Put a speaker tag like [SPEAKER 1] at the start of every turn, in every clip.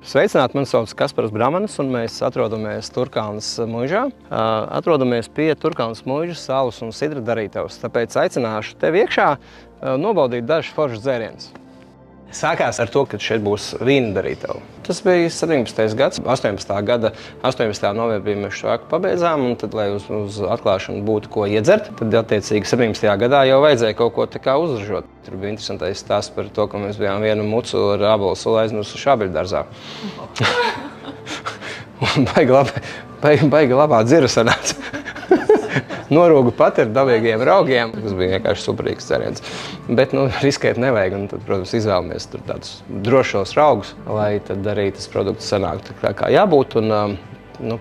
[SPEAKER 1] Sveicināti, mani sauc Kaspars Bramanis, un mēs atrodamies Turkalnes muižā. Atrodamies pie Turkalnes muižas alus un sidra darītavas, tāpēc aicināšu tevi iekšā nobaudīt dažus foršus dzērienus. Sākās ar to, ka šeit būs vīna darītava. Tas bija 17. gads. 18. gada 18. novembrī mēs šo ēku pabeidzām, un tad, lai uz atklāšanu būtu ko iedzert, tad attiecīgi 17. gadā jau vajadzēja kaut ko tā kā uzražot. Tur bija interesantais stāsts par to, ka mēs bijām vienu mucu ar ābolu sulu aizmirsuši ābeļdārzā. Baigi labā dzira sanāca. Norūgu pat ar dabīgiem raugiem. Tas bija vienkārši superīgs dzēriens. Bet, riskēt nevajag, un tad, protams, izvēlamies tur tādus drošos raugus, lai tad arī tas produkts sanāktu tā kā jābūt. Un,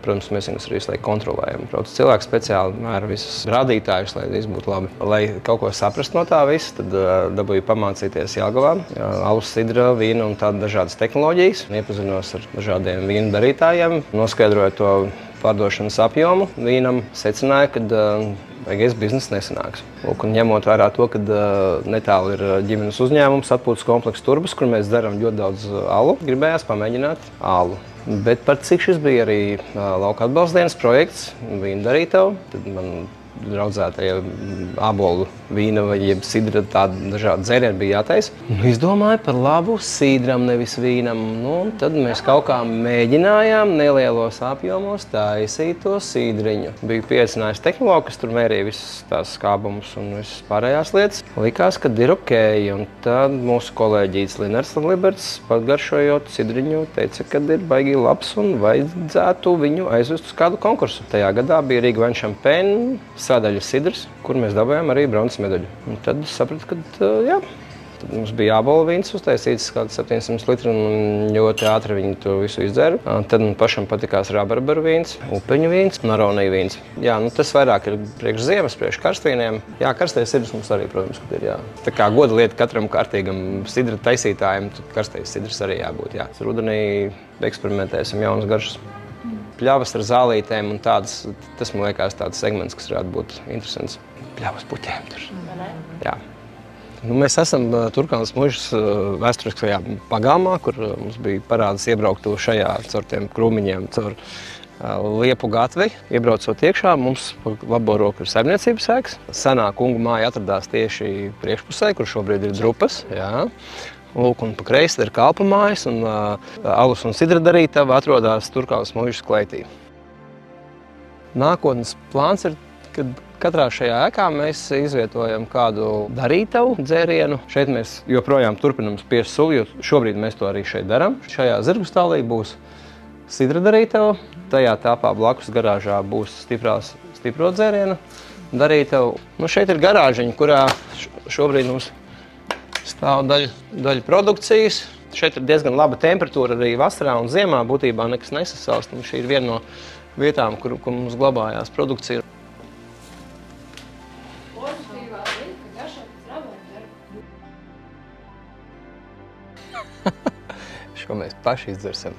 [SPEAKER 1] protams, mēs viņus arī visu laiku kontrolējam. Protams, cilvēki speciāli mēra visus rādītājus, lai viss būtu labi. Lai kaut ko saprast no tā visa, tad dabūju pamācīties Jelgavā. Alus, sidra, vīna un tādas dažādas tehnoloģijas. Iepazinos ar dažādiem vīnu darītājiem, noskaidroju to pārdošanas apjomu vīnam, secināja, ka vajagais biznesa nesanāks. Un ņemot vērā to, ka netālu ir ģimenes uzņēmums, atpūtas komplekss Turbas, kur mēs darām ļoti daudz alu, gribējās pamēģināt alu. Bet par cik šis bija arī lauka atbalstdienas projekts, vīna darītava, tad man draudzētajā ābolu vīna vai jeb sidra tāda dažādi dzērieni bija jātaisa. Izdomāju par labu sidram, nevis vīnam. Tad mēs kaut kā mēģinājām nelielos apjomos taisīt to sidriņu. Biju pieaicinājis tehnologu, kas tur mērīja visas tās skābumus un visas pārējās lietas. Likās, ka ir ok, un tad mūsu kolēģīts Linars Liberts, pagaršojot sidriņu, teica, ka ir baigi labs un vajadzētu viņu aizvest uz kādu konkursu. Tajā gadā bija Rīga Wine Champagne sādaļas sidrs, kur mēs dabājām arī bronzas medaļu. Un tad sapratu, ka jā, tad mums bija ābolu vīns uztaisīts, kāds 700 litri, un ļoti ātri viņi to visu izdzēra. Tad man pašam patikās rabarbaru vīns, upeņu vīns un aronija vīns. Jā, tas vairāk ir priekš ziemas, priekš karstvīniem. Jā, karstais sidrs mums arī, protams, ir, jā. Tā kā goda lieta katram kārtīgam sidra taisītājiem, tad karstais sidrs arī jābūt, jā. Rudenī eksperimentēsim jaunas garšas. Pļavas ar zālītēm un tādas, tas man liekas tāds segments, kas varētu būt interesants. Pļavas puķēm tur. Jā. Mēs esam Turkalnes muižas vēsturiskajā pagalmā, kur mums bija parāds iebraukt šajā caur tiem krūmiņiem, caur Liepu gatvi. Iebraucot iekšā, mums pa labo roku ir saimniecības ēkas. Senā kungu māja atradās tieši priekšpusē, kur šobrīd ir drupas. Jā. Lūk, un pa kreisi ir kalpa mājas, un alus un sidra darītava atrodas Turkalnes muižas klētī. Nākotnes plāns ir, kad katrā šajā ēkā mēs izvietojam kādu darītavu dzērienu. Šeit mēs joprojām turpinam spiest sulu, jo šobrīd mēs to arī šeit darām. Šajā zirgu stālī būs sidra darītava, tajā tāpā blakus garāžā būs stipro dzērienu darītava. Šeit ir garāžiņa, kurā šobrīd mums stāv daļa produkcijas. Šeit ir diezgan laba temperatūra arī vasarā un ziemā. Būtībā nekas nesasalst. Šī ir viena no vietām, kur mums glabājās produkcija. Šo mēs paši izdzersim.